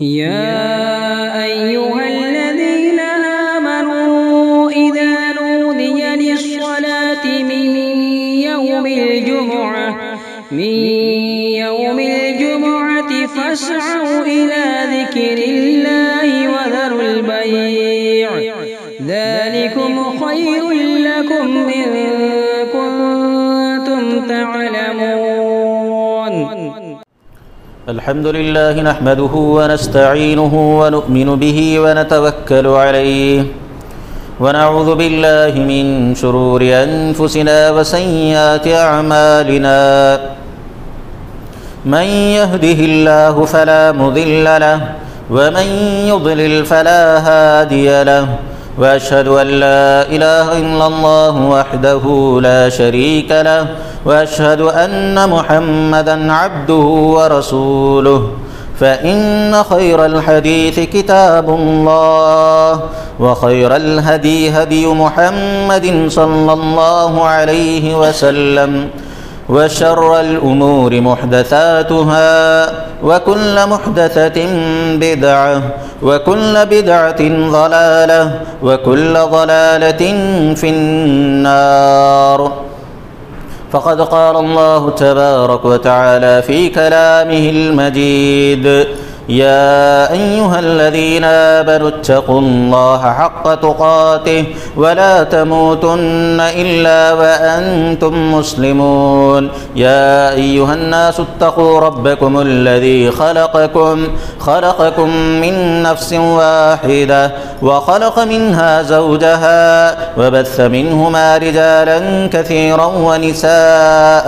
يا أيها الذين آمنوا إذا نودي للصلاة من يوم الجمعة فاسعوا إلى ذكر الله وذروا البيع ذلكم خير لكم إن كنتم تعلمون. الحمد لله نحمده ونستعينه ونؤمن به ونتوكل عليه ونعوذ بالله من شرور أنفسنا وسيئات أعمالنا من يهده الله فلا مضل له ومن يضلل فلا هادي له وأشهد أن لا إله إلا الله وحده لا شريك له وأشهد أن محمدًا عبده ورسوله فإن خير الحديث كتاب الله وخير الهدي هدي محمد صلى الله عليه وسلم وشر الأمور محدثاتها وكل محدثة بدعة وكل بدعة ضلالة وكل ضلالة في النار. فقد قال الله تبارك وتعالى في كلامه المجيد يا أيها الذين آمنوا اتقوا الله حق تقاته ولا تموتن إلا وأنتم مسلمون. يا أيها الناس اتقوا ربكم الذي خلقكم من نفس واحدة وخلق منها زوجها وبث منهما رجالا كثيرا ونساء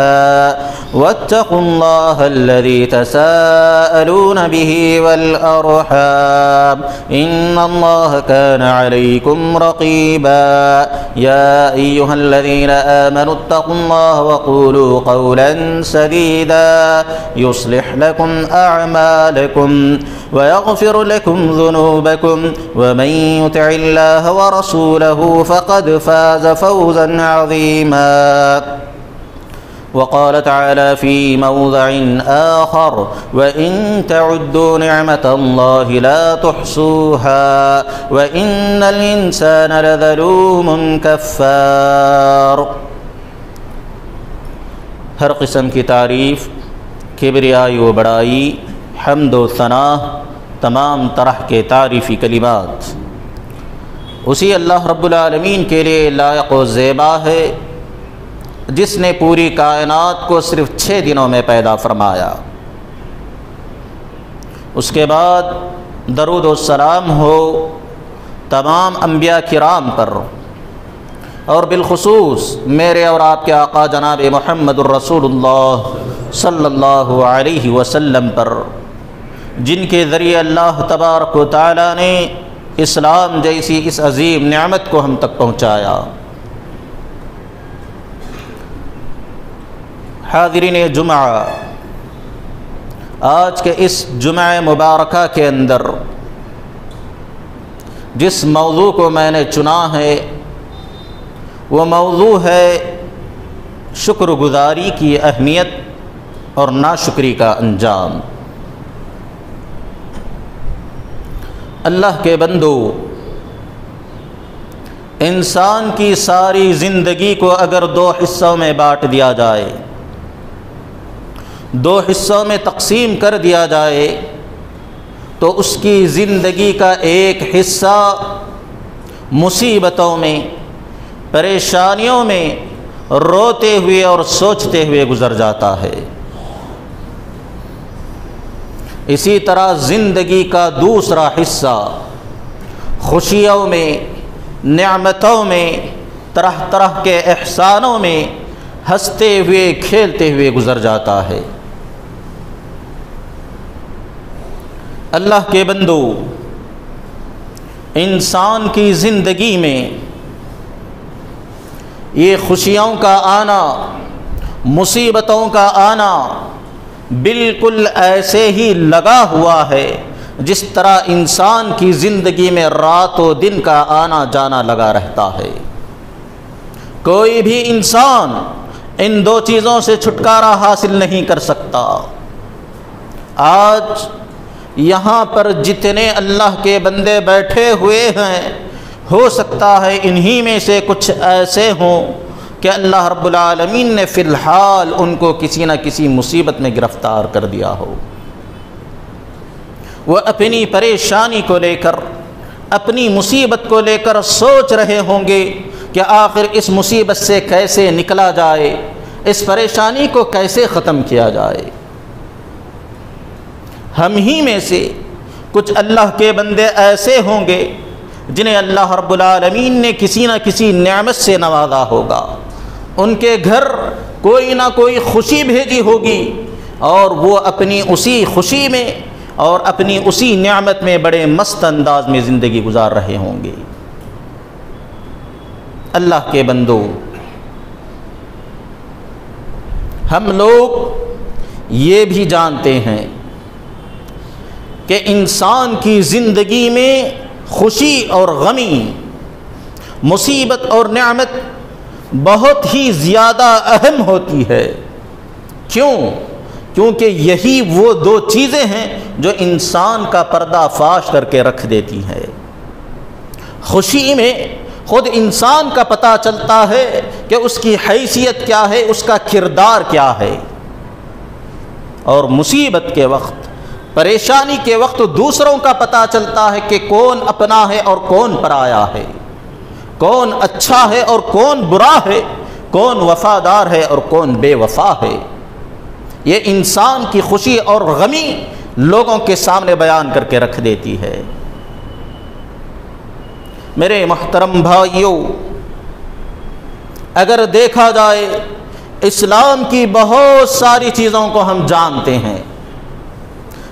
واتقوا الله الذي تساءلون به والأرحام إن الله كان عليكم رقيبا. يا أيها الذين آمنوا اتقوا الله وقولوا قولا سديدا يصلح لكم أعمالكم ويغفر لكم ذنوبكم ومن يطع الله ورسوله فقد فاز فوزا عظيما. وقال تعالى في موضع آخر وإن تعدوا نعمة الله لا تحصوها وإن الإنسان لظلوم كفار. ہر قسم کی تعریف، کبریائی و بڑائی، حمد و ثناء، تمام طرح کے تعریفی کلمات اسی اللہ رب العالمین کے لیے لائق و زیبا ہے جس نے پوری کائنات کو صرف 6 دنوں میں پیدا فرمایا. اس کے بعد درود و سلام ہو تمام انبیاء کرام پر اور بالخصوص میرے اور آپ کے آقا جناب محمد الرسول اللہ صلی اللہ علیہ وسلم پر، جن کے ذریعے اللہ تبارک و تعالی نے اسلام جیسی اس عظیم نعمت کو ہم تک پہنچایا. حاضرین جمعہ، آج کے اس جمعہ مبارکہ کے اندر جس موضوع کو میں نے چنا ہے وہ موضوع ہے شکر گزاری کی اہمیت اور ناشکری کا انجام. اللہ کے بندو، انسان کی ساری زندگی کو اگر 2 حصوں میں بانٹ دیا جائے، 2 حصوں میں تقسیم کر دیا جائے تو اس کی زندگی کا ایک حصہ مصیبتوں میں، پریشانیوں میں روتے ہوئے اور سوچتے ہوئے گزر جاتا ہے. اسی طرح زندگی کا دوسرا حصہ خوشیوں میں، نعمتوں میں، طرح طرح کے احسانوں میں ہنستے ہوئے کھیلتے ہوئے گزر جاتا ہے. اللہ کے بندو، انسان کی زندگی میں یہ خوشیوں کا آنا، مصیبتوں کا آنا بالکل ایسے ہی لگا ہوا ہے جس طرح انسان کی زندگی میں رات و دن کا آنا جانا لگا رہتا ہے. کوئی بھی انسان ان 2 چیزوں سے چھٹکارا حاصل نہیں کر سکتا. آج یہاں پر جتنے اللہ کے بندے بیٹھے ہوئے ہیں ہو سکتا ہے انہی میں سے کچھ ایسے ہوں کہ اللہ رب العالمین نے فی الحال ان کو کسی نہ کسی مصیبت میں گرفتار کر دیا ہو۔ وہ اپنی پریشانی کو لے کر، اپنی مصیبت کو لے کر سوچ رہے ہوں گے کہ آخر اس مصیبت سے کیسے نکلا جائے، اس پریشانی کو کیسے ختم کیا جائے۔ ہم ہی میں سے کچھ اللہ کے بندے ایسے ہوں گے جنہیں اللہ رب العالمین نے کسی نہ کسی نعمت سے نوازا ہوگا، ان کے گھر کوئی نہ کوئی خوشی بھیجی ہوگی، اور وہ اپنی اسی خوشی میں اور اپنی اسی نعمت میں بڑے مست انداز میں زندگی گزار رہے ہوں گے۔ اللہ کے بندو، ہم لوگ یہ بھی جانتے ہیں کہ انسان کی زندگی میں خوشی اور غمی، مصیبت اور نعمت بہت ہی زیادہ اہم ہوتی ہے۔ کیوں؟ کیونکہ یہی وہ دو چیزیں ہیں جو انسان کا پردہ فاش کر کے رکھ دیتی ہیں۔ خوشی میں خود انسان کا پتہ چلتا ہے کہ اس کی حیثیت کیا ہے، اس کا کردار کیا ہے، اور مصیبت کے وقت، پریشانی کے وقت دوسروں کا پتہ چلتا ہے کہ کون اپنا ہے اور کون پرایا ہے، کون اچھا ہے اور کون برا ہے، کون وفادار ہے اور کون بے وفا ہے۔ یہ انسان کی خوشی اور غمی لوگوں کے سامنے بیان کر کے رکھ دیتی ہے۔ میرے محترم بھائیوں، اگر دیکھا جائے اسلام کی بہت ساری چیزوں کو ہم جانتے ہیں،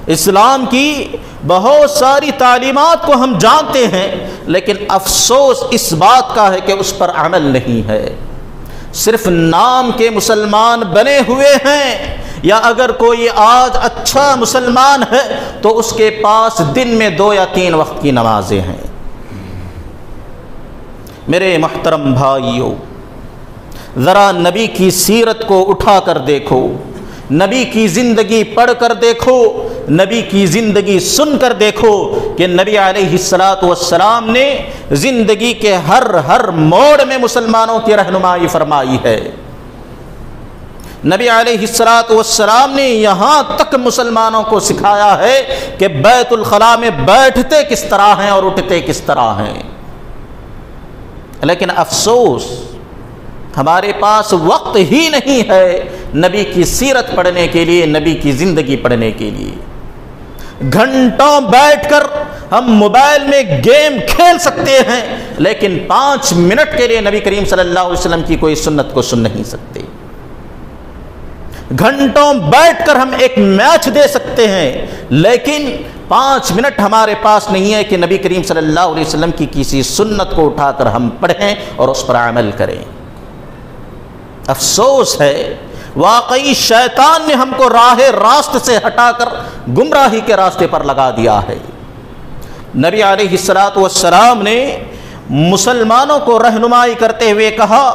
اسلام کی بہت ساری تعلیمات کو ہم جانتے ہیں، لیکن افسوس اس بات کا ہے کہ اس پر عمل نہیں ہے۔ صرف نام کے مسلمان بنے ہوئے ہیں، یا اگر کوئی آج اچھا مسلمان ہے تو اس کے پاس دن میں 2 یا 3 وقت کی نمازیں ہیں۔ میرے محترم بھائیوں، ذرا نبی کی سیرت کو اٹھا کر دیکھو، نبی کی زندگی پڑھ کر دیکھو، نبی کی زندگی سن کر دیکھو کہ نبی علیہ السلام نے زندگی کے ہر موڑ میں مسلمانوں کی رہنمائی فرمائی ہے۔ نبی علیہ السلام نے یہاں تک مسلمانوں کو سکھایا ہے کہ بیت الخلاء میں بیٹھتے کس طرح ہیں اور اٹھتے کس طرح ہیں، لیکن افسوس ہمارے پاس وقت ہی نہیں ہے نبی کی سیرت پڑھنے کے لیے، نبی کی زندگی پڑھنے کے لیے۔ گھنٹوں بیٹھ کر ہم موبائل میں گیم کھیل سکتے ہیں، لیکن 5 منٹ کے لیے نبی کریم صلی اللہ علیہ وسلم کی کوئی سنت کو سن نہیں سکتے۔ گھنٹوں بیٹھ کر ہم ایک میچ دے سکتے ہیں، لیکن 5 منٹ ہمارے پاس نہیں ہے کہ نبی کریم صلی اللہ علیہ وسلم کی کسی سنت کو اٹھا کر ہم پڑھیں اور اس پر عمل کریں۔ افسوس ہے، واقعی شیطان نے ہم کو راست سے ہٹا کر گمراہی کے راستے پر لگا دیا ہے۔ نبی علیہ السلام نے مسلمانوں کو رہنمائی کرتے ہوئے کہا،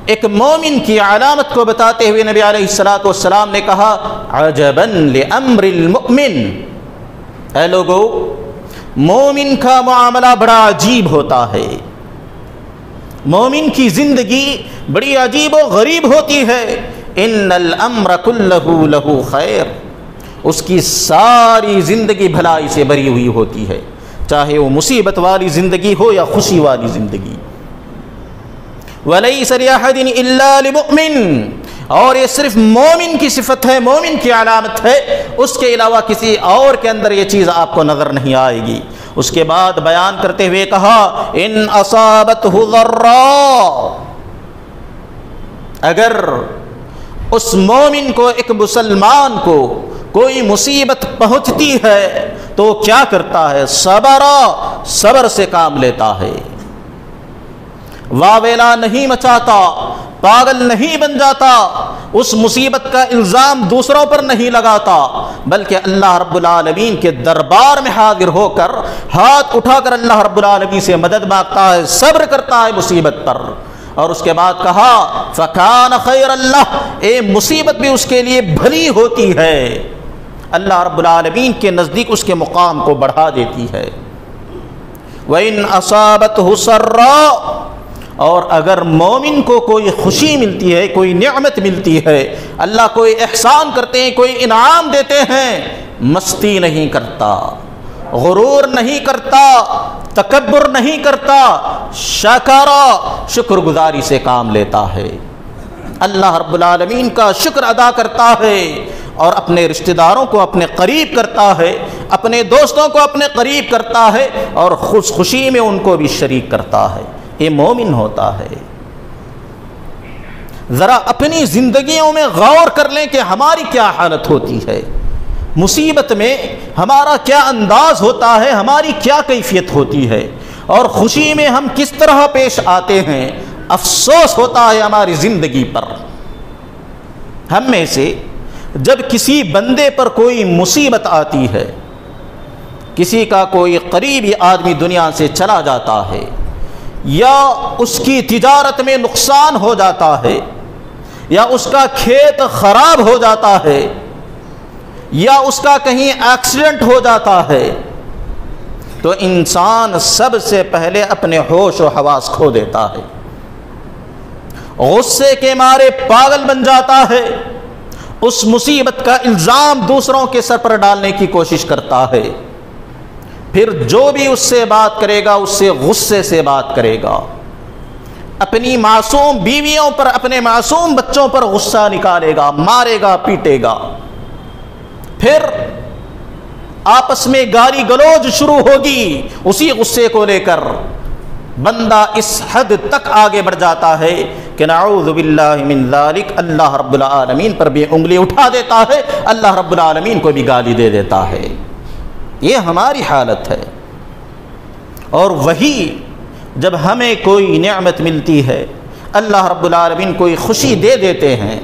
ایک مومن کی علامت کو بتاتے ہوئے نبی علیہ السلام نے کہا، عجباً لامر المؤمن، اے لوگو، مومن کا معاملہ بڑا عجیب ہوتا ہے، مومن کی زندگی بڑی عجیب و غریب ہوتی ہے۔ ان الامر کلہ لہ خیر، اس کی ساری زندگی بھلائی سے بھری ہوئی ہوتی ہے، چاہے وہ مصیبت والی زندگی ہو یا خوشی والی زندگی۔ وَلَيْسَ لِأَحَدٍ إِلَّا لِمُؤْمِنٍ، اور یہ صرف مومن کی صفت ہے، مومن کی علامت ہے، اس کے علاوہ کسی اور کے اندر یہ چیز آپ کو نظر نہیں آئے گی۔ اس کے بعد بیان کرتے ہوئے کہا، ان اصابتہ ضراء، اگر اس مومن کو، ایک مسلمان کو کوئی مصیبت پہنچتی ہے تو کیا کرتا ہے؟ صبر سے کام لیتا ہے، واویلا نہیں مچاتا، پاگل نہیں بن جاتا، اس مصیبت کا الزام دوسروں پر نہیں لگاتا، بلکہ اللہ رب العالمین کے دربار میں حاضر ہو کر ہاتھ اٹھا کر اللہ رب العالمین سے مدد مانگتا ہے، صبر کرتا ہے مصیبت پر۔ اور اس کے بعد کہا، فَكَانَ خَيْرًا لَهُ، مصیبت بھی اس کے لیے بھلی ہوتی ہے۔ اللہ رب العالمین کے نزدیک اس کے مقام کو بڑھا دیتی ہے۔ وَإِنْ أَصَابَتْهُ سَرًّا، اور اگر مومن کو کوئی خوشی ملتی ہے، کوئی نعمت ملتی ہے، اللہ کوئی احسان کرتے ہیں، کوئی انعام دیتے ہیں، مستی نہیں کرتا، غرور نہیں کرتا، تکبر نہیں کرتا، شکر گزاری سے کام لیتا ہے، اللہ رب العالمین کا شکر ادا کرتا ہے، اور اپنے رشتہ داروں کو اپنے قریب کرتا ہے، اپنے دوستوں کو اپنے قریب کرتا ہے، اور خوشی میں ان کو بھی شریک کرتا ہے، یہ مومن ہوتا ہے۔ ذرا اپنی زندگیوں میں غور کر لیں کہ ہماری کیا حالت ہوتی ہے، مصیبت میں ہمارا کیا انداز ہوتا ہے، ہماری کیا کیفیت ہوتی ہے، اور خوشی میں ہم کس طرح پیش آتے ہیں۔ افسوس ہوتا ہے ہماری زندگی پر۔ ہم میں سے جب کسی بندے پر کوئی مصیبت آتی ہے، کسی کا کوئی قریبی آدمی دنیا سے چلا جاتا ہے، یا اس کی تجارت میں نقصان ہو جاتا ہے، یا اس کا کھیت خراب ہو جاتا ہے، یا اس کا کہیں ایکسیڈنٹ ہو جاتا ہے، تو انسان سب سے پہلے اپنے ہوش و حواس کھو دیتا ہے، غصے کے مارے پاگل بن جاتا ہے، اس مصیبت کا الزام دوسروں کے سر پر ڈالنے کی کوشش کرتا ہے، پھر جو بھی اس سے بات کرے گا اس سے غصے سے بات کرے گا، اپنی معصوم بیویوں پر، اپنے معصوم بچوں پر غصہ نکالے گا، مارے گا، پیٹے گا، پھر آپس میں گالی گلوج شروع ہوگی اسی غصے کو لے کر۔ بندہ اس حد تک آگے بڑھ جاتا ہے کہ نعوذ باللہ من ذالک، اللہ رب العالمین پر بھی انگلی اٹھا دیتا ہے، اللہ رب العالمین کو بھی گالی دے دیتا ہے۔ یہ ہماری حالت ہے۔ اور وہی جب ہمیں کوئی نعمت ملتی ہے، اللہ رب العالمین کوئی خوشی دے دیتے ہیں،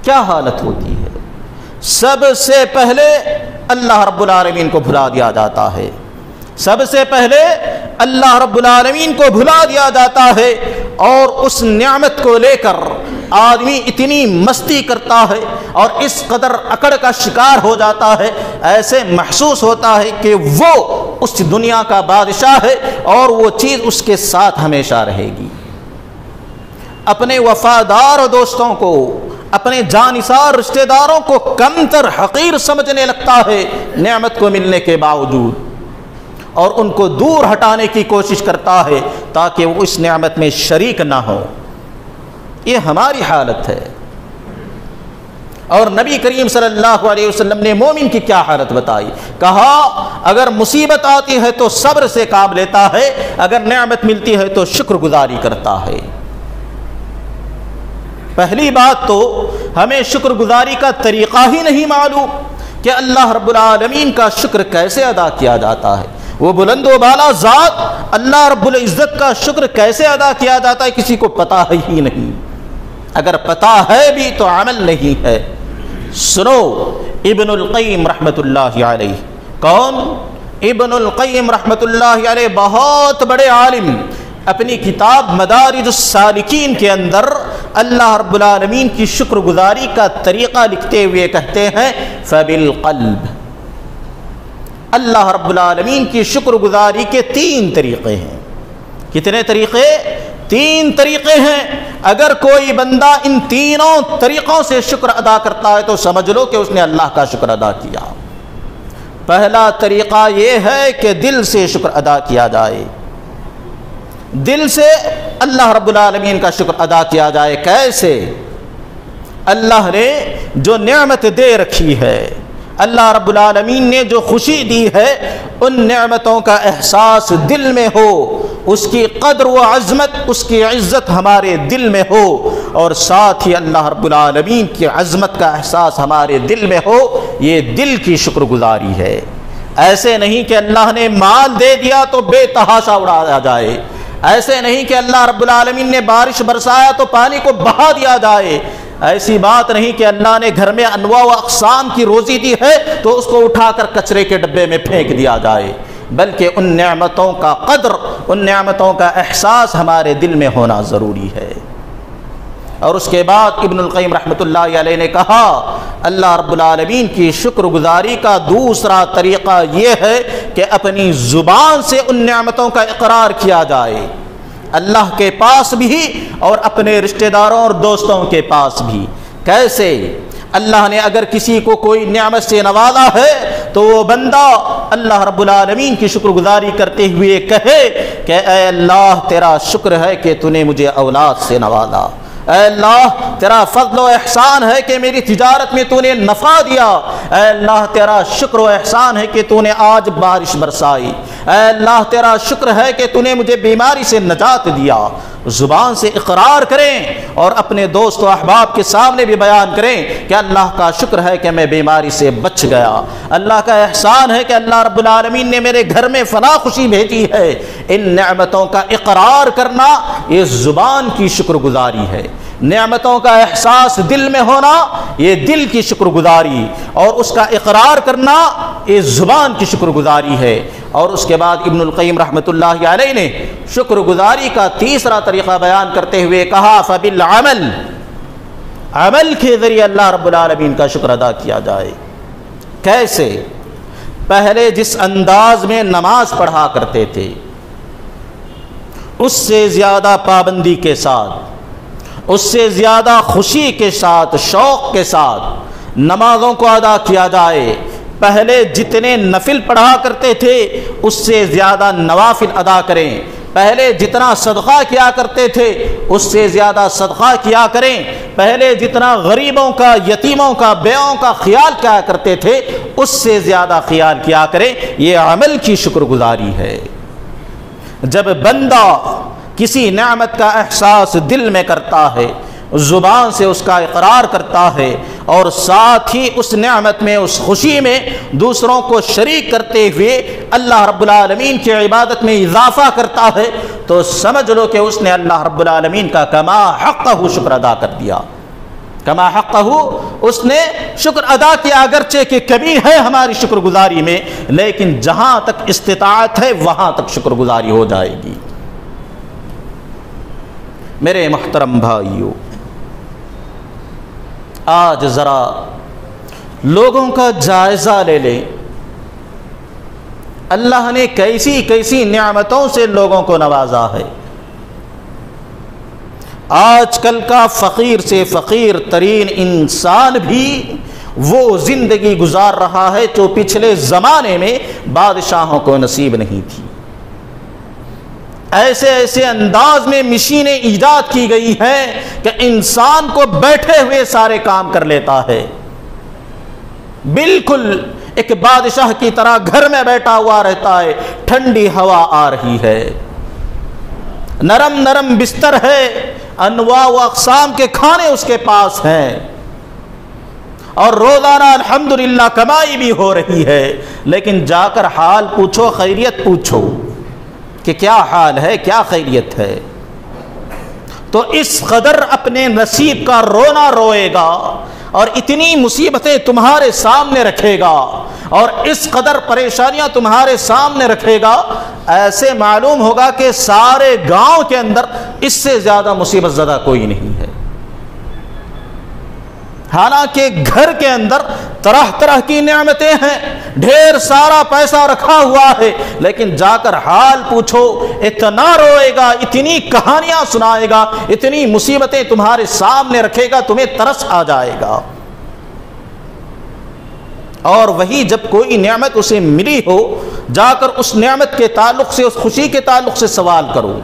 کیا حالت ہوتی ہے؟ سب سے پہلے اللہ رب العالمین کو بھلا دیا جاتا ہے، سب سے پہلے اللہ رب العالمین کو بھلا دیا جاتا ہے، اور اس نعمت کو لے کر آدمی اتنی مستی کرتا ہے اور اس قدر اکڑ کا شکار ہو جاتا ہے، ایسے محسوس ہوتا ہے کہ وہ اس دنیا کا بادشاہ ہے اور وہ چیز اس کے ساتھ ہمیشہ رہے گی۔ اپنے وفادار دوستوں کو، اپنے جانثار رشتہ داروں کو کم تر حقیر سمجھنے لگتا ہے نعمت کو ملنے کے باوجود، اور ان کو دور ہٹانے کی کوشش کرتا ہے تاکہ وہ اس نعمت میں شریک نہ ہو۔ یہ ہماری حالت ہے۔ اور نبی کریم صلی اللہ علیہ وسلم نے مومن کی کیا حالت بتائی؟ کہا اگر مصیبت آتی ہے تو صبر سے کام لیتا ہے، اگر نعمت ملتی ہے تو شکر گزاری کرتا ہے۔ پہلی بات تو ہمیں شکر گزاری کا طریقہ ہی نہیں معلوم کہ اللہ رب العالمین کا شکر کیسے ادا کیا جاتا ہے، وہ بلند و بالا ذات اللہ رب العزت کا شکر کیسے ادا کیا جاتا ہے کسی کو پتہ ہی نہیں، اگر پتہ ہے بھی تو عمل نہیں ہے۔ سنو ابن القیم رحمۃ اللہ علیہ، کون؟ ابن القیم رحمۃ اللہ علیہ، بہت بڑے عالم، اپنی کتاب مدارج السالکین کے اندر اللہ رب العالمین کی شکر گزاری کا طریقہ لکھتے ہوئے کہتے ہیں فبالقلب۔ اللہ رب العالمین کی شکر گزاری کے 3 طریقے ہیں۔ کتنے طریقے؟ 3 طریقے ہیں۔ اگر کوئی بندہ ان تینوں طریقوں سے شکر ادا کرتا ہے تو سمجھ لو کہ اس نے اللہ کا شکر ادا کیا۔ پہلا طریقہ یہ ہے کہ دل سے شکر ادا کیا جائے، دل سے اللہ رب العالمین کا شکر ادا کیا جائے۔ کیسے؟ اللہ نے جو نعمت دے رکھی ہے، اللہ رب العالمین نے جو خوشی دی ہے، ان نعمتوں کا احساس دل میں ہو، اس کی قدر و عظمت، اس کی عزت ہمارے دل میں ہو، اور ساتھ ہی اللہ رب العالمین کی عظمت کا احساس ہمارے دل میں ہو۔ یہ دل کی شکر گزاری ہے۔ ایسے نہیں کہ اللہ نے مال دے دیا تو بے تحاشا اڑایا جائے، ایسے نہیں کہ اللہ رب العالمین نے بارش برسایا تو پانی کو بہا دیا جائے، ایسی بات نہیں کہ اللہ نے گھر میں انواع و اقسام کی روزی دی ہے تو اس کو اٹھا کر کچرے کے ڈبے میں پھینک دیا جائے، بلکہ ان نعمتوں کا قدر، ان نعمتوں کا احساس ہمارے دل میں ہونا ضروری ہے۔ اور اس کے بعد ابن القیم رحمۃ اللہ علیہ نے کہا اللہ رب العالمین کی شکر گزاری کا دوسرا طریقہ یہ ہے کہ اپنی زبان سے ان نعمتوں کا اقرار کیا جائے، اللہ کے پاس بھی اور اپنے رشتہ داروں اور دوستوں کے پاس بھی۔ کیسے؟ اللہ نے اگر کسی کو کوئی نعمت سے نوازا ہے تو وہ بندہ اللہ رب العالمین کی شکر گزاری کرتے ہوئے کہے کہ اے اللہ تیرا شکر ہے کہ تو نے مجھے اولاد سے نوازا، اے اللہ تیرا فضل و احسان ہے کہ میری تجارت میں تو نے نفع دیا، اے اللہ تیرا شکر و احسان ہے کہ تو نے آج بارش برسائی، اے اللہ تیرا شکر ہے کہ تو نے مجھے بیماری سے نجات دیا۔ زبان سے اقرار کریں اور اپنے دوست و احباب کے سامنے بھی بیان کریں کہ اللہ کا شکر ہے کہ میں بیماری سے بچ گیا، اللہ کا احسان ہے کہ اللہ رب العالمین نے میرے گھر میں فلاں خوشی بھیجی ہے۔ ان نعمتوں کا اقرار کرنا یہ زبان کی شکر گزاری ہے، نعمتوں کا احساس دل میں ہونا یہ دل کی شکر گزاری، اور اس کا اقرار کرنا یہ زبان کی شکر گزاری ہے۔ اور اس کے بعد ابن القیم رحمۃ اللہ علیہ نے شکر گزاری کا تیسرا طریقہ بیان کرتے ہوئے کہا فبالعمل، عمل کے ذریعے اللہ رب العالمین کا شکر ادا کیا جائے۔ کیسے؟ پہلے جس انداز میں نماز پڑھا کرتے تھے اس سے زیادہ پابندی کے ساتھ، اس سے زیادہ خوشی کے ساتھ، شوق کے ساتھ نمازوں کو ادا کیا جائے۔ پہلے جتنے نفل پڑھا کرتے تھے اس سے زیادہ نوافل ادا کریں، پہلے جتنا صدقہ کیا کرتے تھے اس سے زیادہ صدقہ کیا کریں، پہلے جتنا غریبوں کا، یتیموں کا، بیووں کا خیال کیا کرتے تھے اس سے زیادہ خیال کیا کریں۔ یہ عمل کی شکر گزاری ہے۔ جب بندہ کسی نعمت کا احساس دل میں کرتا ہے، زبان سے اس کا اقرار کرتا ہے اور ساتھ ہی اس نعمت میں، اس خوشی میں دوسروں کو شریک کرتے ہوئے اللہ رب العالمین کی عبادت میں اضافہ کرتا ہے، تو سمجھ لو کہ اس نے اللہ رب العالمین کا کما حقہ شکر ادا کر دیا۔ کما حقہ، اس نے شکر ادا کیا، اگرچہ کہ کمی ہے ہماری شکر گزاری میں، لیکن جہاں تک استطاعت ہے وہاں تک شکر گزاری ہو جائے گی۔ میرے محترم بھائیو، آج ذرا لوگوں کا جائزہ لے لیں، اللہ نے کیسی کیسی نعمتوں سے لوگوں کو نوازا ہے۔ آج کل کا فقیر سے فقیر ترین انسان بھی وہ زندگی گزار رہا ہے جو پچھلے زمانے میں بادشاہوں کو نصیب نہیں تھی۔ ایسے ایسے انداز میں مشینیں ایجاد کی گئی ہیں کہ انسان کو بیٹھے ہوئے سارے کام کر لیتا ہے، بالکل ایک بادشاہ کی طرح گھر میں بیٹھا ہوا رہتا ہے، ٹھنڈی ہوا آ رہی ہے، نرم نرم بستر ہے، انواع و اقسام کے کھانے اس کے پاس ہیں، اور روزانہ الحمدللہ کمائی بھی ہو رہی ہے، لیکن جا کر حال پوچھو، خیریت پوچھو کہ کیا حال ہے، کیا خیریت ہے، تو اس قدر اپنے نصیب کا رونا روئے گا اور اتنی مصیبتیں تمہارے سامنے رکھے گا اور اس قدر پریشانیاں تمہارے سامنے رکھے گا، ایسے معلوم ہوگا کہ سارے گاؤں کے اندر اس سے زیادہ مصیبت زدہ کوئی نہیں ہے۔ حالانکہ گھر کے اندر طرح طرح کی نعمتیں ہیں، ڈھیر سارا پیسہ رکھا ہوا ہے، لیکن جا کر حال پوچھو، اتنا روئے گا، اتنی کہانیاں سنائے گا، اتنی مصیبتیں تمہارے سامنے رکھے گا، تمہیں ترس آ جائے گا۔ اور وہی جب کوئی نعمت اسے ملی ہو، جا کر اس نعمت کے تعلق سے، اس خوشی کے تعلق سے سوال کرو،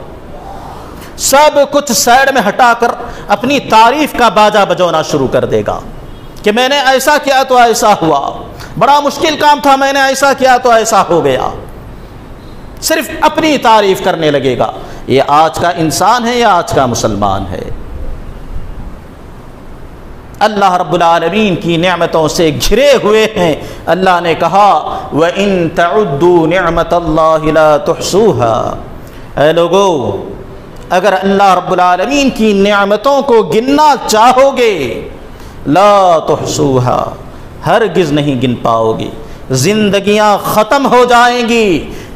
سب کچھ سائڈ میں ہٹا کر اپنی تعریف کا باجا بجونا شروع کر دے گا کہ میں نے ایسا کیا تو ایسا ہوا، بڑا مشکل کام تھا، میں نے ایسا کیا تو ایسا ہو گیا، صرف اپنی تعریف کرنے لگے گا۔ یہ آج کا انسان ہے یا آج کا مسلمان ہے؟ اللہ رب العالمین کی نعمتوں سے گھرے ہوئے ہیں۔ اللہ نے کہا وَإِن تَعُدُّوا نِعْمَةَ اللَّهِ لَا تُحْصُوهَا، اے لوگو اگر اللہ رب العالمین کی نعمتوں کو گننا چاہو گے، لا تحصوها، ہرگز نہیں گن پاؤ گے، زندگیاں ختم ہو جائیں گی،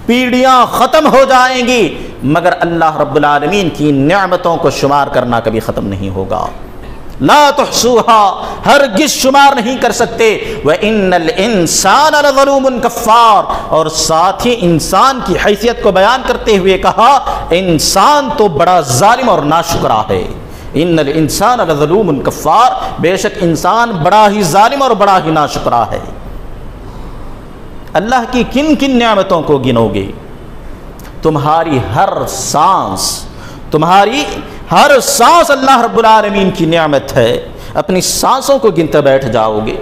پیڑھیاں ختم ہو جائیں گی، مگر اللہ رب العالمین کی نعمتوں کو شمار کرنا کبھی ختم نہیں ہوگا۔ لا تحصوها ہرگز شمار نہیں کر سکتے، وَإِنَّ الْإِنسَانَ لَظَلُومٌ كَفَّارٌ اور ساتھ ہی انسان کی حیثیت کو بیان کرتے ہوئے کہا انسان تو بڑا ظالم اور ناشکرا ہے۔ ان الانسان لظلوم کفار، بے شک انسان بڑا ہی ظالم اور بڑا ہی ناشکرا ہے۔ اللہ کی کن کن نعمتوں کو گنو گے؟ تمہاری ہر سانس اللہ رب العالمین کی نعمت ہے، اپنی سانسوں کو گنتے بیٹھ جاؤ گے۔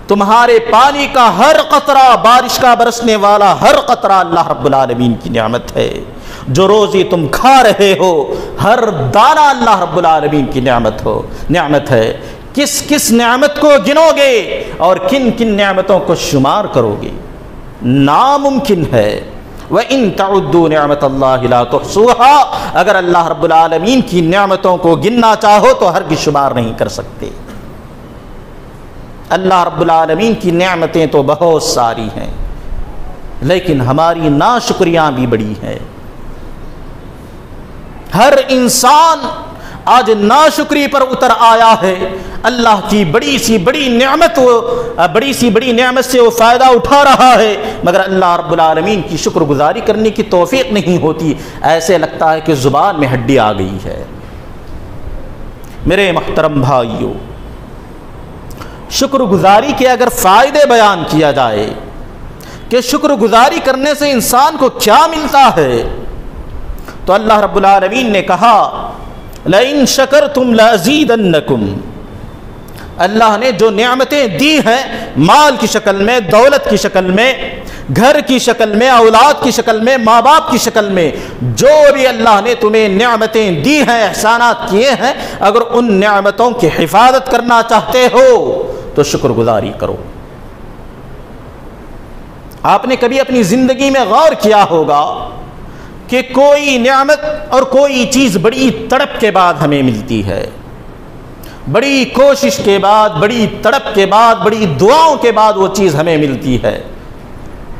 تمہارے پانی کا ہر قطرہ، بارش کا برسنے والا ہر قطرہ اللہ رب العالمین کی نعمت ہے۔ جو روزی تم کھا رہے ہو ہر دانہ اللہ رب العالمین کی نعمت ہے۔ کس کس نعمت کو گنو گے اور کن کن نعمتوں کو شمار کرو گے؟ ناممکن ہے۔ وَإِن تَعُدُّوا نِعْمَةَ اللَّهِ لَا تُحْصُوهَا اگر اللہ رب العالمین کی نعمتوں کو گننا چاہو تو ہرگز شمار نہیں کر سکتے۔ اللہ رب العالمین کی نعمتیں تو بہت ساری ہیں، لیکن ہماری ناشکریاں بھی بڑی ہیں۔ ہر انسان آج ناشکری پر اتر آیا ہے۔ اللہ کی بڑی سی بڑی نعمت سے وہ فائدہ اٹھا رہا ہے، مگر اللہ رب العالمین کی شکر گزاری کرنے کی توفیق نہیں ہوتی۔ ایسے لگتا ہے کہ زبان میں ہڈی آ گئی ہے۔ میرے محترم بھائیو، شکر گزاری کے اگر فائدے بیان کیا جائے کہ شکر گزاری کرنے سے انسان کو کیا ملتا ہے، تو اللہ رب العالمین نے کہا لَإِن شَكَرْتُمْ لَأَزِيدَنَّكُمْ اللہ نے جو نعمتیں دی ہیں مال کی شکل میں، دولت کی شکل میں، گھر کی شکل میں، اولاد کی شکل میں، ماں باپ کی شکل میں، جو بھی اللہ نے تمہیں نعمتیں دی ہیں، احسانات کیے ہیں، اگر ان نعمتوں کی حفاظت کرنا چاہتے ہو تو شکر گزاری کرو۔ آپ نے کبھی اپنی زندگی میں غور کیا ہوگا کہ کوئی نعمت اور کوئی چیز بڑی تڑپ کے بعد ہمیں ملتی ہے، بڑی کوشش کے بعد، بڑی تڑپ کے بعد، بڑی دعاؤں کے بعد وہ چیز ہمیں ملتی ہے،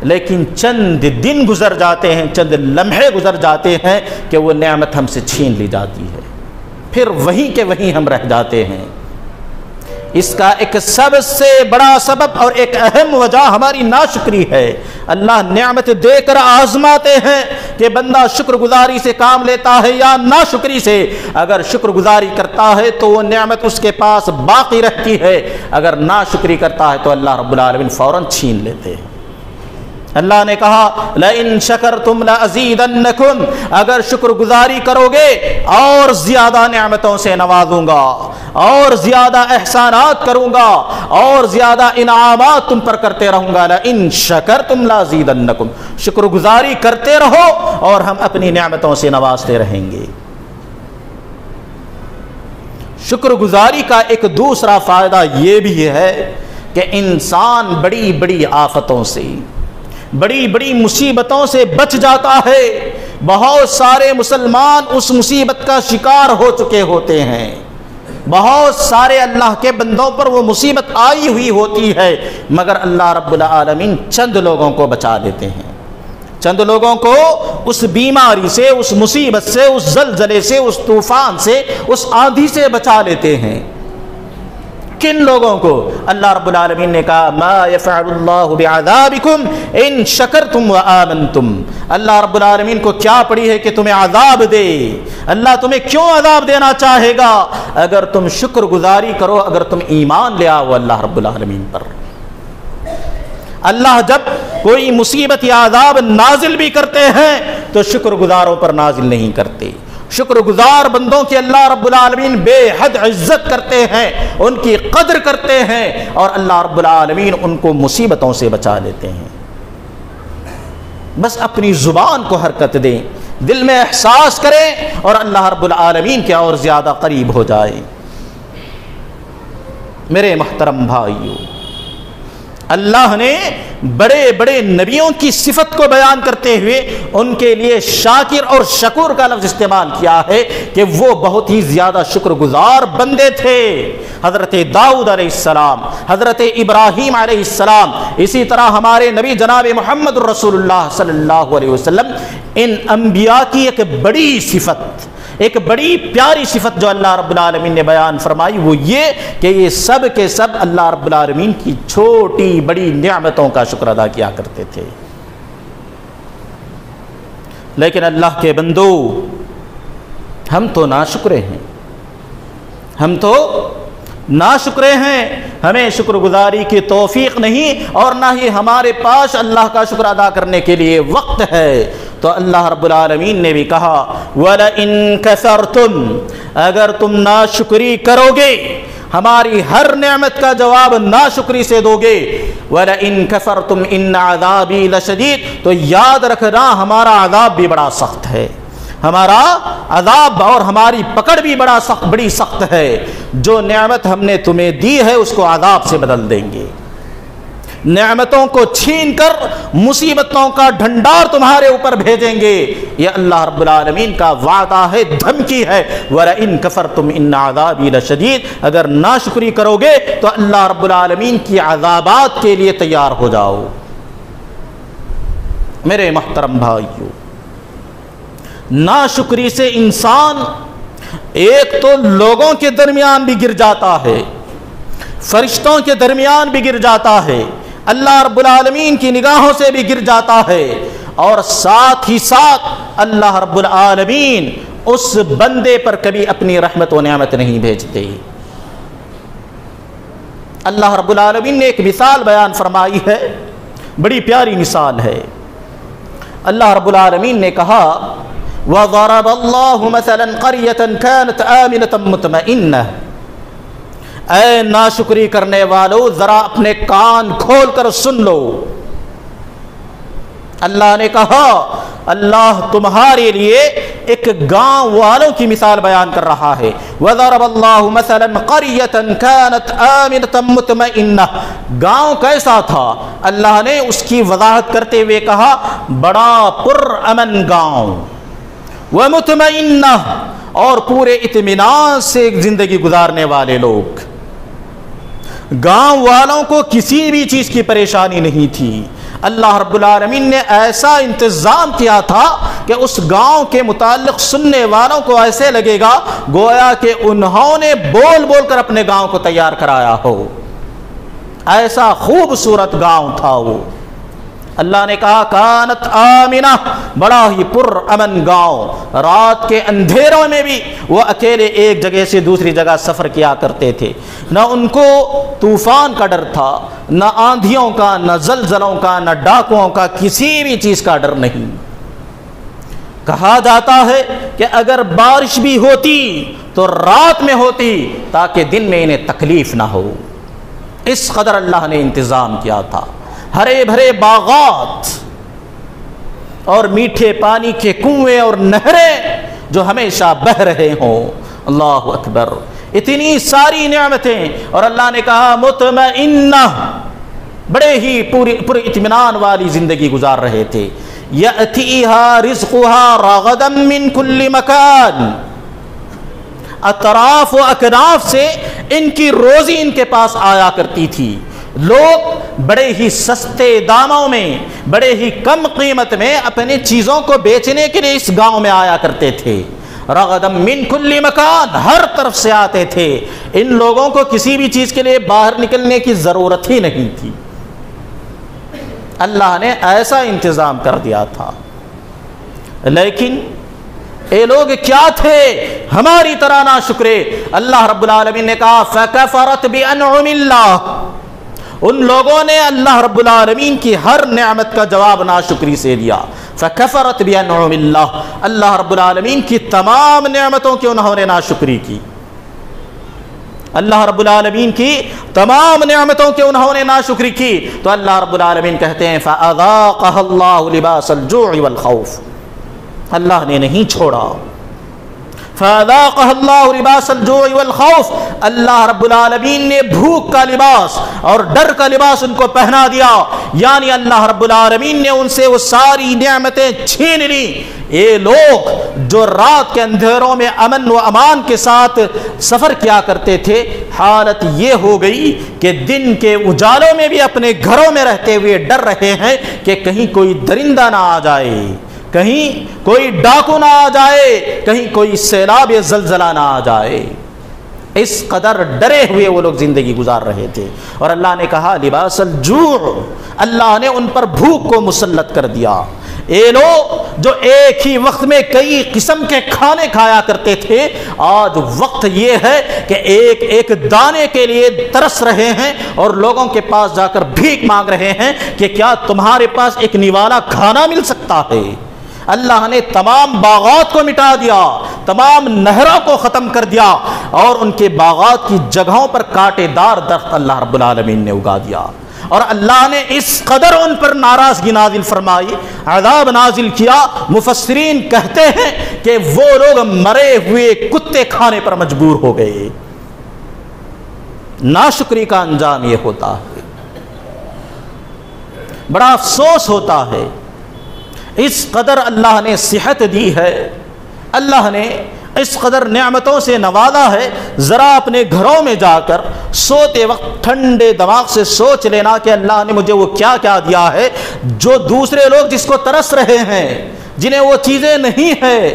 لیکن چند دن گزر جاتے ہیں، چند لمحے گزر جاتے ہیں کہ وہ نعمت ہم سے چھین لی جاتی ہے، پھر وہیں کے وہیں ہم رہ جاتے ہیں۔ اس کا ایک سب سے بڑا سبب اور ایک اہم وجہ ہماری ناشکری ہے۔ اللہ نعمت دے کر آزماتے ہیں کہ بندہ شکر گزاری سے کام لیتا ہے یا ناشکری سے۔ اگر شکر گزاری کرتا ہے تو وہ نعمت اس کے پاس باقی رہتی ہے، اگر ناشکری کرتا ہے تو اللہ رب العالمین فوراً چھین لیتے ہیں۔ اللہ نے کہا لَإِن شَكَرْتُمْ لَأَزِيدَنَّكُمْ اگر شکر گزاری کرو گے اور زیادہ نعمتوں سے نوازوں گا، اور زیادہ احسانات کروں گا، اور زیادہ انعامات تم پر کرتے رہوں گا۔ لَإِن شَكَرْتُمْ لَأَزِيدَنَّكُمْ شکر گزاری کرتے رہو اور ہم اپنی نعمتوں سے نوازتے رہیں گے۔ شکر گزاری کا ایک دوسرا فائدہ یہ بھی ہے کہ انسان بڑی بڑی آفتوں سے، بڑی بڑی مصیبتوں سے بچ جاتا ہے۔ بہت سارے مسلمان اس مصیبت کا شکار ہو چکے ہوتے ہیں، بہت سارے اللہ کے بندوں پر وہ مصیبت آئی ہوئی ہوتی ہے، مگر اللہ رب العالمین چند لوگوں کو بچا دیتے ہیں، چند لوگوں کو اس بیماری سے، اس مصیبت سے، اس زلزلے سے، اس طوفان سے، اس آندھی سے بچا لیتے ہیں۔ کن لوگوں کو؟ اللہ رب العالمین نے کہا ما یفعل اللہ بعذابکم ان شکرتم وآمنتم اللہ رب العالمین کو کیا پڑی ہے کہ تمہیں عذاب دے؟ اللہ تمہیں کیوں عذاب دینا چاہے گا اگر تم شکر گزاری کرو، اگر تم ایمان لے آؤ اللہ رب العالمین پر۔ اللہ جب کوئی مصیبت یا عذاب نازل بھی کرتے ہیں تو شکر گزاروں پر نازل نہیں کرتے۔ شکر گزار بندوں کی اللہ رب العالمین بے حد عزت کرتے ہیں، ان کی قدر کرتے ہیں، اور اللہ رب العالمین ان کو مصیبتوں سے بچا لیتے ہیں۔ بس اپنی زبان کو حرکت دیں، دل میں احساس کریں اور اللہ رب العالمین کے اور زیادہ قریب ہو جائیں۔ میرے محترم بھائیو، اللہ نے بڑے بڑے نبیوں کی صفت کو بیان کرتے ہوئے ان کے لیے شاکر اور شکور کا لفظ استعمال کیا ہے کہ وہ بہت ہی زیادہ شکر گزار بندے تھے۔ حضرت داؤد علیہ السلام، حضرت ابراہیم علیہ السلام، اسی طرح ہمارے نبی جناب محمد رسول اللہ صلی اللہ علیہ وسلم، ان انبیاء کی ایک بڑی صفت، ایک بڑی پیاری صفت جو اللہ رب العالمین نے بیان فرمائی وہ یہ کہ یہ سب کے سب اللہ رب العالمین کی چھوٹی بڑی نعمتوں کا شکر ادا کیا کرتے تھے. لیکن اللہ کے بندو، ہم تو ناشکرے ہیں، ہم تو ناشکرے ہیں. ہمیں شکر گزاری کی توفیق نہیں اور نہ ہی ہمارے پاس اللہ کا شکر ادا کرنے کے لیے وقت ہے. تو اللہ رب العالمین نے بھی کہا وَلَئِن كَفَرْتُمْ، اگر تم ناشکری کرو گے، ہماری ہر نعمت کا جواب ناشکری سے دو گے. وَلَئِن كَفَرْتُمْ إِنَّ عَذَابِي لَشَدِيدٌ، تو یاد رکھنا ہمارا عذاب بھی بڑا سخت ہے، ہمارا عذاب اور ہماری پکڑ بھی بڑی سخت ہے. جو نعمت ہم نے تمہیں دی ہے اس کو عذاب سے بدل دیں گے. نعمتوں کو چھین کر مصیبتوں کا ڈھنڈار تمہارے اوپر بھیجیں گے. یہ اللہ رب العالمین کا وعدہ ہے، دھمکی ہے. وَلَئِن كَفَرْتُمْ إِنَّ عَذَابِي لَشَدِيدٌ، اگر ناشکری کرو گے تو اللہ رب العالمین کی عذابات کے لیے تیار ہو جاؤ. میرے محترم بھائیو، ناشکری سے انسان ایک تو لوگوں کے درمیان بھی گر جاتا ہے، فرشتوں کے درمیان بھی گر جاتا ہے، اللہ رب العالمین کی نگاہوں سے بھی گر جاتا ہے، اور ساتھ ہی ساتھ اللہ رب العالمین اس بندے پر کبھی اپنی رحمت و نعمت نہیں بھیجتے. اللہ رب العالمین نے ایک مثال بیان فرمائی ہے، بڑی پیاری مثال ہے. اللہ رب العالمین نے کہا وَضَرَبَ اللَّهُ مَثَلًا قَرْيَةً كَانَتْ آمِنَةً مُطْمَئِنَّةً، اے ناشکری کرنے والو ذرا اپنے کان کھول کر سن لو. اللہ نے کہا اللہ تمہارے لیے ایک گاؤں والوں کی مثال بیان کر رہا ہے. وَضَرَبَ اللَّهُ مَثَلًا قَرْيَةً كَانَتْ آمِنَةً مُطْمَئِنَّةً، گاؤں کیسا تھا؟ اللہ نے اس کی وضاحت کرتے ہوئے کہا بڑا پرامن گاؤں، وَمُطْمَئِنَّةً، اور پورے اطمینان سے زندگی گزارنے والے لوگ. گاؤں والوں کو کسی بھی چیز کی پریشانی نہیں تھی. اللہ رب العالمین نے ایسا انتظام کیا تھا کہ اس گاؤں کے متعلق سننے والوں کو ایسے لگے گا گویا کہ انہوں نے بول بول کر اپنے گاؤں کو تیار کرایا ہو. ایسا خوبصورت گاؤں تھا وہ. اللہ نے کہا کانت آمنہ، بڑا ہی پر امن گاؤں. رات کے اندھیروں میں بھی وہ اکیلے ایک جگہ سے دوسری جگہ سفر کیا کرتے تھے. نہ ان کو طوفان کا ڈر تھا، نہ آندھیوں کا، نہ زلزلوں کا، نہ ڈاکوؤں کا، کسی بھی چیز کا ڈر نہیں. کہا جاتا ہے کہ اگر بارش بھی ہوتی تو رات میں ہوتی تاکہ دن میں انہیں تکلیف نہ ہو. اس قدر اللہ نے انتظام کیا تھا. ہرے بھرے باغات اور میٹھے پانی کے کنویں اور نہریں جو ہمیشہ بہہ رہے ہوں. اللہ اکبر، اتنی ساری نعمتیں. اور اللہ نے کہا مطمئنہ، بڑے ہی پر اطمینان والی زندگی گزار رہے تھے. یأتیہا رزقہا رغدا من کل مکان، اطراف و اکناف سے ان کی روزی ان کے پاس آیا کرتی تھی. لوگ بڑے ہی سستے داموں میں، بڑے ہی کم قیمت میں اپنی چیزوں کو بیچنے کے لیے اس گاؤں میں آیا کرتے تھے. رغدم من کل مکان، ہر طرف سے آتے تھے. ان لوگوں کو کسی بھی چیز کے لیے باہر نکلنے کی ضرورت ہی نہیں تھی. اللہ نے ایسا انتظام کر دیا تھا. لیکن اے لوگ کیا تھے ہماری طرح ناشکرے. اللہ رب العالمین نے کہا فَكَفَرَتْ بِأَنْعُمِ اللَّهِ، ان لوگوں نے اللہ رب العالمین کی ہر نعمت کا جواب ناشکری سے دیا. فَكَفَرَتْ بِأَنْعُمِ اللَّهِ، اللہ رب العالمین کی تمام نعمتوں کی انہوں نے ناشکری کی. اللہ رب العالمین کی تمام نعمتوں کے انہوں نے ناشکری کی. تو اللہ رب العالمین کہتے ہیں فَأَذَاقَهَا اللَّهُ لِبَاسَ الْجُوعِ وَالْخَوْفِ، اللہ نے نہیں چھوڑا. فَأَذَاقَهَا اللَّهُ لِبَاسَ الْجُوعِ وَالْخَوْفِ، اللہ رب العالمین نے بھوک کا لباس اور ڈر کا لباس ان کو پہنا دیا. یعنی اللہ رب العالمین نے ان سے وہ ساری نعمتیں چھین لی. یہ لوگ جو رات کے اندھیروں میں امن و امان کے ساتھ سفر کیا کرتے تھے، حالت یہ ہو گئی کہ دن کے اجالوں میں بھی اپنے گھروں میں رہتے ہوئے ڈر رہے ہیں کہ کہیں کوئی درندہ نہ آ جائے، کہیں کوئی ڈاکو نہ آ جائے، کہیں کوئی سیلاب یا زلزلہ نہ آ جائے۔ اس قدر ڈرے ہوئے وہ لوگ زندگی گزار رہے تھے، اور اللہ نے کہا لباس الجوع، اللہ نے ان پر بھوک کو مسلط کر دیا۔ یہ لوگ جو ایک ہی وقت میں کئی قسم کے کھانے کھایا کرتے تھے، آج وقت یہ ہے کہ ایک ایک دانے کے لیے ترس رہے ہیں اور لوگوں کے پاس جا کر بھیک مانگ رہے ہیں کہ کیا تمہارے پاس ایک نوالا کھانا مل سکتا ہے۔ اللہ نے تمام باغات کو مٹا دیا، تمام نہروں کو ختم کر دیا، اور ان کے باغات کی جگہوں پر کانٹے دار درخت اللہ رب العالمین نے اگا دیا، اور اللہ نے اس قدر ان پر ناراضگی نازل فرمائی، عذاب نازل کیا۔ مفسرین کہتے ہیں کہ وہ لوگ مرے ہوئے کتے کھانے پر مجبور ہو گئے۔ ناشکری کا انجام یہ ہوتا ہے، بڑا افسوس ہوتا ہے۔ اس قدر اللہ نے صحت دی ہے، اللہ نے اس قدر نعمتوں سے نوازا ہے، ذرا اپنے گھروں میں جا کر سوتے وقت ٹھنڈے دماغ سے سوچ لینا کہ اللہ نے مجھے وہ کیا کیا دیا ہے جو دوسرے لوگ جس کو ترس رہے ہیں، جنہیں وہ چیزیں نہیں ہیں،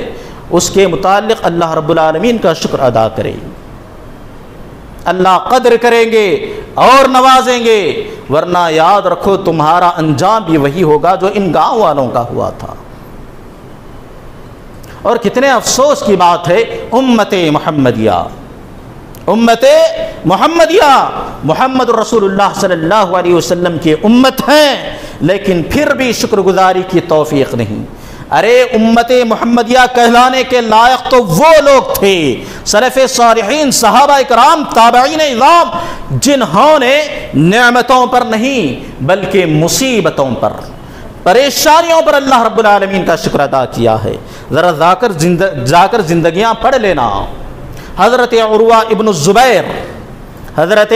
اس کے متعلق اللہ رب العالمین کا شکر ادا کرے۔ اللہ قدر کریں گے اور نوازیں گے، ورنہ یاد رکھو تمہارا انجام بھی وہی ہوگا جو ان گاؤں والوں کا ہوا تھا۔ اور کتنے افسوس کی بات ہے، امت محمدیہ، امت محمدیہ، محمد رسول اللہ صلی اللہ علیہ وسلم کی امت ہیں، لیکن پھر بھی شکر گزاری کی توفیق نہیں۔ ارے امت محمدیہ کہلانے کے لائق تو وہ لوگ تھے، سلف صالحین، صحابہ اکرام، تابعین اعظام، جنہوں نے نعمتوں پر نہیں بلکہ مصیبتوں پر، پریشانیوں پر اللہ رب العالمین کا شکر ادا کیا ہے۔ ذرا جا کر زندگیاں پڑھ لینا۔ حضرت عروہ ابن الزبیر، حضرت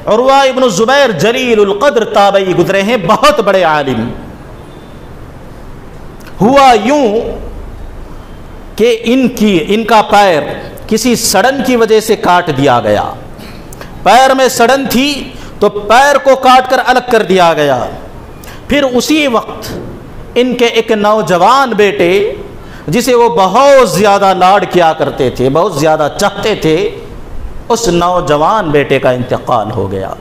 عروہ ابن الزبیر جلیل القدر تابعی گزرے ہیں، بہت بڑے عالم۔ ہوا یوں کہ ان کا پیر کسی سڑن کی وجہ سے کاٹ دیا گیا، پیر میں سڑن تھی تو پیر کو کاٹ کر الگ کر دیا گیا۔ پھر اسی وقت ان کے ایک نوجوان بیٹے جسے وہ بہت زیادہ لاڈ کیا کرتے تھے، بہت زیادہ چاہتے تھے، اس نوجوان بیٹے کا انتقال ہو گیا۔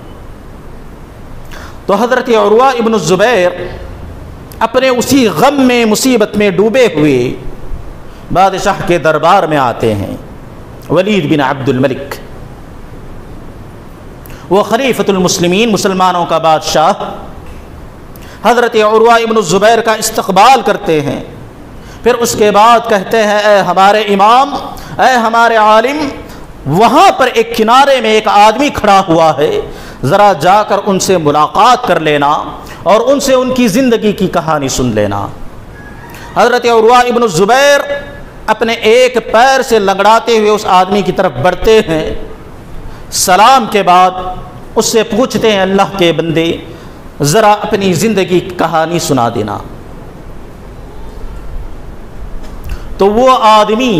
تو حضرت عروہ ابن الزبیر اپنے اسی غم میں، مصیبت میں ڈوبے ہوئے بادشاہ کے دربار میں آتے ہیں، ولید بن عبد الملک، وہ خلیفۃ المسلمین، مسلمانوں کا بادشاہ۔ حضرت عروہ ابن الزبیر کا استقبال کرتے ہیں، پھر اس کے بعد کہتے ہیں اے ہمارے امام، اے ہمارے عالم، وہاں پر ایک کنارے میں ایک آدمی کھڑا ہوا ہے، ذرا جا کر ان سے ملاقات کر لینا اور ان سے ان کی زندگی کی کہانی سن لینا۔ حضرت عروہ ابن الزبیر اپنے ایک پیر سے لنگڑاتے ہوئے اس آدمی کی طرف بڑھتے ہیں، سلام کے بعد اس سے پوچھتے ہیں اللہ کے بندے ذرا اپنی زندگی کی کہانی سنا دینا۔ تو وہ آدمی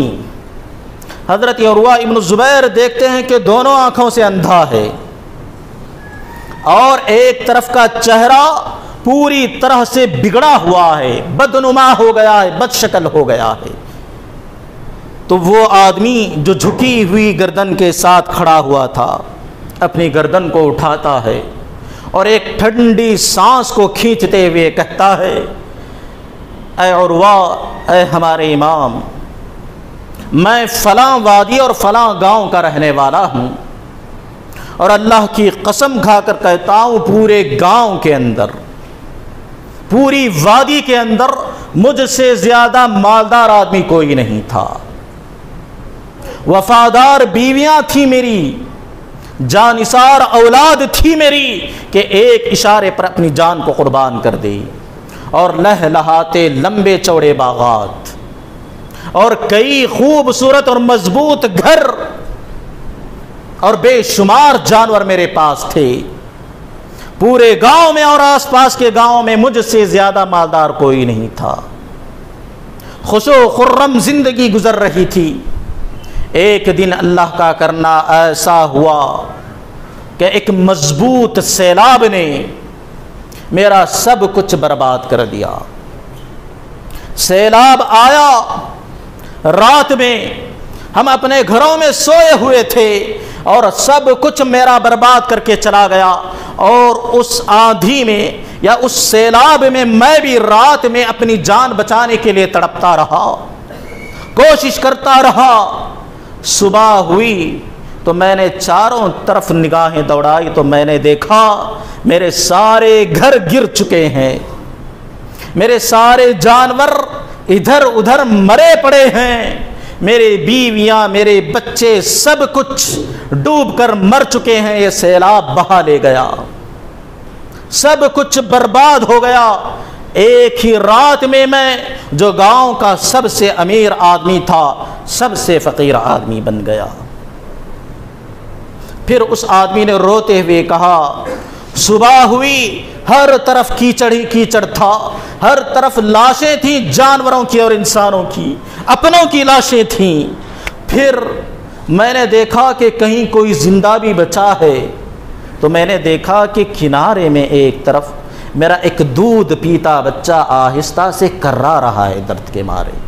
حضرت عروہ ابن الزبیر دیکھتے ہیں کہ دونوں آنکھوں سے اندھا ہے اور ایک طرف کا چہرہ پوری طرح سے بگڑا ہوا ہے، بدنما ہو گیا ہے، بد شکل ہو گیا ہے۔ تو وہ آدمی جو جھکی ہوئی گردن کے ساتھ کھڑا ہوا تھا، اپنی گردن کو اٹھاتا ہے اور ایک ٹھنڈی سانس کو کھینچتے ہوئے کہتا ہے اے عروہ، اے ہمارے امام، میں فلاں وادی اور فلاں گاؤں کا رہنے والا ہوں، اور اللہ کی قسم کھا کر کہتا ہوں پورے گاؤں کے اندر، پوری وادی کے اندر مجھ سے زیادہ مالدار آدمی کوئی نہیں تھا، وفادار بیویاں تھیں میری، جانثار اولاد تھی میری کہ ایک اشارے پر اپنی جان کو قربان کر دی، اور لہلہاتے لمبے چوڑے باغات اور کئی خوبصورت اور مضبوط گھر اور بے شمار جانور میرے پاس تھے، پورے گاؤں میں اور آس پاس کے گاؤں میں مجھ سے زیادہ مالدار کوئی نہیں تھا، خوش و خرم زندگی گزر رہی تھی۔ ایک دن اللہ کا کرنا ایسا ہوا کہ ایک مضبوط سیلاب نے میرا سب کچھ برباد کر دیا، سیلاب آیا، رات میں ہم اپنے گھروں میں سوئے ہوئے تھے اور سب کچھ میرا برباد کر کے چلا گیا، اور اس آندھی میں یا اس سیلاب میں میں بھی رات میں اپنی جان بچانے کے لیے تڑپتا رہا، کوشش کرتا رہا۔ صبح ہوئی تو میں نے چاروں طرف نگاہیں دوڑائی تو میں نے دیکھا میرے سارے گھر گر چکے ہیں، میرے سارے جانور ادھر ادھر مرے پڑے ہیں، میرے بیویاں، میرے بچے، سب کچھ ڈوب کر مر چکے ہیں، یہ سیلاب بہا لے گیا، سب کچھ برباد ہو گیا۔ ایک ہی رات میں میں جو گاؤں کا سب سے امیر آدمی تھا سب سے فقیر آدمی بن گیا۔ پھر اس آدمی نے روتے ہوئے کہا، صبح ہوئی، ہر طرف کیچڑ ہی کیچڑ تھا، ہر طرف لاشیں تھیں، جانوروں کی اور انسانوں کی، اپنوں کی لاشیں تھیں۔ پھر میں نے دیکھا کہ کہیں کوئی زندہ بھی بچا ہے، تو میں نے دیکھا کہ کنارے میں ایک طرف میرا ایک دودھ پیتا بچہ آہستہ سے کرا رہا ہے درد کے مارے۔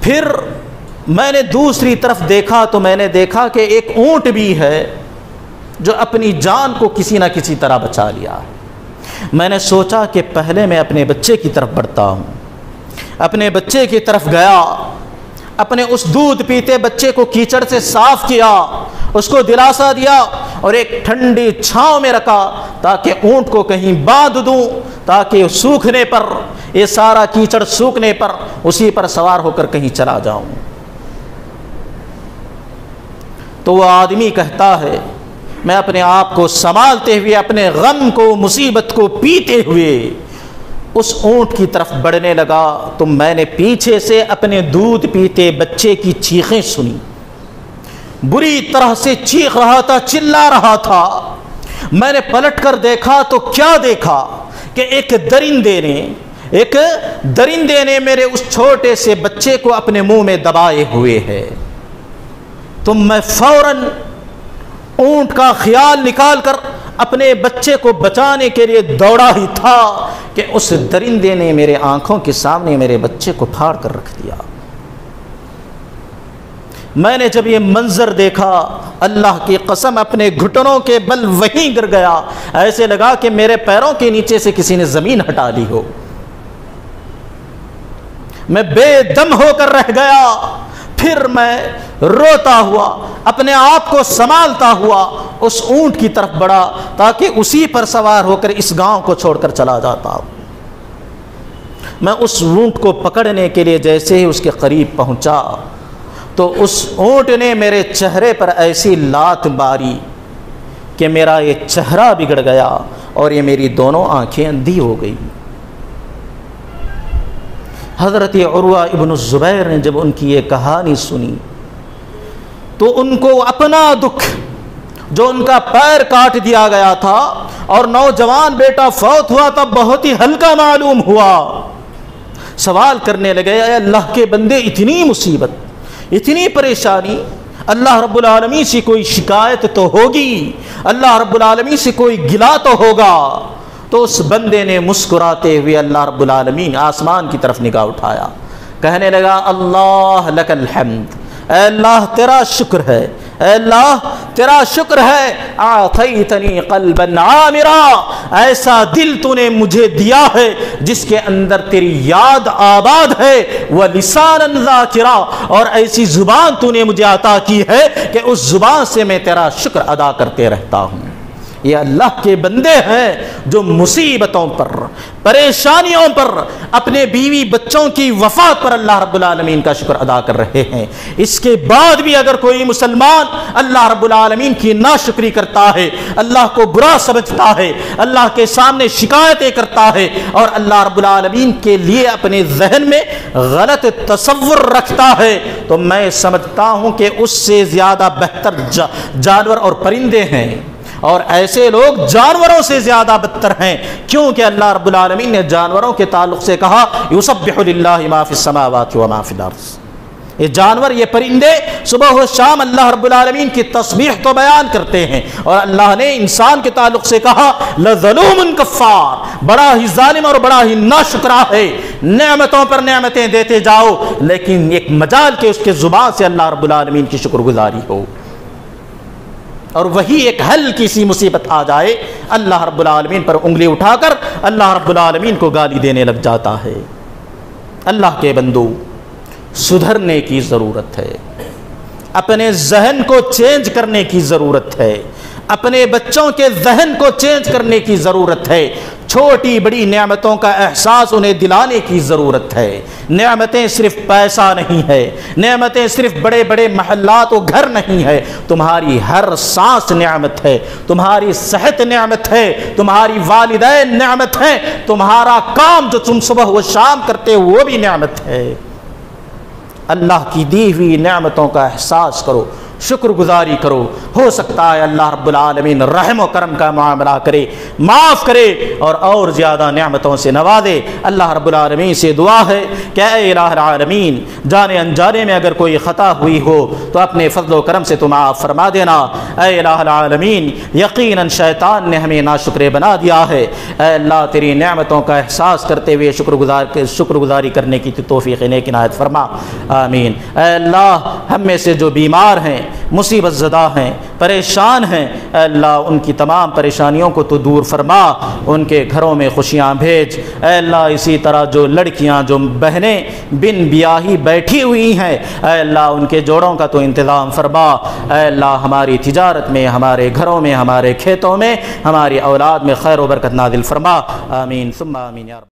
پھر میں نے دوسری طرف دیکھا تو میں نے دیکھا کہ ایک اونٹ بھی ہے جو اپنی جان کو کسی نہ کسی طرح بچا لیا ہے۔ میں نے سوچا کہ پہلے میں اپنے بچے کی طرف بڑھتا ہوں، اپنے بچے کی طرف گیا، اپنے اس دودھ پیتے بچے کو کیچڑ سے صاف کیا، اس کو دلاسا دیا اور ایک ٹھنڈی چھاؤں میں رکھا تاکہ اونٹ کو کہیں باندھ دوں، تاکہ سوکھنے پر، یہ سارا کیچڑ سوکھنے پر اسی پر سوار ہو کر کہیں چلا جاؤں۔ تو وہ آدمی کہتا ہے، میں اپنے آپ کو سنبھالتے ہوئے، اپنے غم کو، مصیبت کو پیتے ہوئے اس اونٹ کی طرف بڑھنے لگا تو میں نے پیچھے سے اپنے دودھ پیتے بچے کی چیخیں سنی، بری طرح سے چیخ رہا تھا، چلا رہا تھا۔ میں نے پلٹ کر دیکھا تو کیا دیکھا کہ ایک درندے نے میرے اس چھوٹے سے بچے کو اپنے منہ میں دبائے ہوئے ہے۔ تو میں فوراً اونٹ کا خیال نکال کر اپنے بچے کو بچانے کے لیے دوڑا ہی تھا کہ اس درندے نے میرے آنکھوں کے سامنے میرے بچے کو پھاڑ کر رکھ دیا۔ میں نے جب یہ منظر دیکھا، اللہ کی قسم اپنے گھٹنوں کے بل وہیں گر گیا، ایسے لگا کہ میرے پیروں کے نیچے سے کسی نے زمین ہٹا لی ہو۔ میں بے دم ہو کر رہ گیا۔ پھر میں روتا ہوا، اپنے آپ کو سنبھالتا ہوا اس اونٹ کی طرف بڑھا تاکہ اسی پر سوار ہو کر اس گاؤں کو چھوڑ کر چلا جاتا۔ میں اس اونٹ کو پکڑنے کے لیے جیسے ہی اس کے قریب پہنچا تو اس اونٹ نے میرے چہرے پر ایسی لات ماری کہ میرا یہ چہرہ بگڑ گیا اور یہ میری دونوں آنکھیں اندھی ہو گئی۔ حضرت عروہ ابن الزبیر نے جب ان کی یہ کہانی سنی تو ان کو اپنا دکھ، جو ان کا پیر کاٹ دیا گیا تھا اور نوجوان بیٹا فوت ہوا تھا، بہت ہی ہلکا معلوم ہوا۔ سوال کرنے لگے، اے اللہ کے بندے، اتنی مصیبت، اتنی پریشانی، اللہ رب العالمین سے کوئی شکایت تو ہوگی، اللہ رب العالمین سے کوئی گلہ تو ہوگا۔ تو اس بندے نے مسکراتے ہوئے اللہ رب العالمین آسمان کی طرف نگاہ اٹھایا، کہنے لگا، اللہ لک الحمد، اے اللہ تیرا شکر ہے، اے اللہ تیرا شکر ہے، اعطیتنی قلبا عامرا، ایسا دل تو نے مجھے دیا ہے جس کے اندر تیری یاد آباد ہے، ولسانا ذاکرا، اور ایسی زبان تو نے مجھے عطا کی ہے کہ اس زبان سے میں تیرا شکر ادا کرتے رہتا ہوں۔ یہ اللہ کے بندے ہیں جو مصیبتوں پر، پریشانیوں پر، اپنے بیوی بچوں کی وفات پر اللہ رب العالمین کا شکر ادا کر رہے ہیں۔ اس کے بعد بھی اگر کوئی مسلمان اللہ رب العالمین کی ناشکری کرتا ہے، اللہ کو برا سمجھتا ہے، اللہ کے سامنے شکایتیں کرتا ہے اور اللہ رب العالمین کے لیے اپنے ذہن میں غلط تصور رکھتا ہے، تو میں سمجھتا ہوں کہ اس سے زیادہ بہتر جانور اور پرندے ہیں، اور ایسے لوگ جانوروں سے زیادہ بدتر ہیں، کیونکہ اللہ رب العالمین نے جانوروں کے تعلق سے کہا، یسبح للہ ما فی السماوات و ما فی الارض، یہ جانور، یہ پرندے صبح و شام اللہ رب العالمین کی تسبیح تو بیان کرتے ہیں، اور اللہ نے انسان کے تعلق سے کہا لَظَلُومٌ کفار، بڑا ہی ظالم اور بڑا ہی ناشکرا ہے، نعمتوں پر نعمتیں دیتے جاؤ لیکن ایک مجال کے اس کے زبان سے اللہ رب العالمین کی شکر گزاری ہو، اور وہی ایک حل کسی مصیبت آ جائے اللہ رب العالمین پر انگلی اٹھا کر اللہ رب العالمین کو گالی دینے لگ جاتا ہے۔ اللہ کے بندو، سدھرنے کی ضرورت ہے، اپنے ذہن کو چینج کرنے کی ضرورت ہے، اپنے بچوں کے ذہن کو چینج کرنے کی ضرورت ہے، چھوٹی بڑی نعمتوں کا احساس انہیں دلانے کی ضرورت ہے۔ نعمتیں صرف پیسہ نہیں ہے، نعمتیں صرف بڑے بڑے محلات و گھر نہیں ہے، تمہاری ہر سانس نعمت ہے، تمہاری صحت نعمت ہے، تمہاری والدین نعمت ہے، تمہارا کام جو تم صبح و شام کرتے ہو وہ بھی نعمت ہے۔ اللہ کی دی ہوئی نعمتوں کا احساس کرو، شکر گزاری کرو، ہو سکتا ہے اللہ رب العالمین رحم و کرم کا معاملہ کرے، معاف کرے اور زیادہ نعمتوں سے نوازے۔ اللہ رب العالمین سے دعا ہے کہ اے الہ العالمین، جانے انجانے میں اگر کوئی خطا ہوئی ہو تو اپنے فضل و کرم سے تو معاف فرما دینا۔ اے الہ العالمین، یقیناً شیطان نے ہمیں ناشکرے بنا دیا ہے، اے اللہ تیری نعمتوں کا احساس کرتے ہوئے شکر گزاری کرنے کی توفیق نیک عنایت فرما، آمین۔ اے اللہ، ہم میں سے جو بیمار ہیں، مصیبت زدہ ہیں، پریشان ہیں، اے اللہ ان کی تمام پریشانیوں کو تو دور فرما، ان کے گھروں میں خوشیاں بھیج۔ اے اللہ اسی طرح جو لڑکیاں، جو بہنیں بن بیاہی بیٹھی ہوئی ہیں، اے اللہ ان کے جوڑوں کا تو انتظام فرما۔ اے اللہ ہماری تجارت میں، ہمارے گھروں میں، ہمارے کھیتوں میں، ہماری اولاد میں خیر و برکت نازل فرما، آمین ثم آمین یا رب۔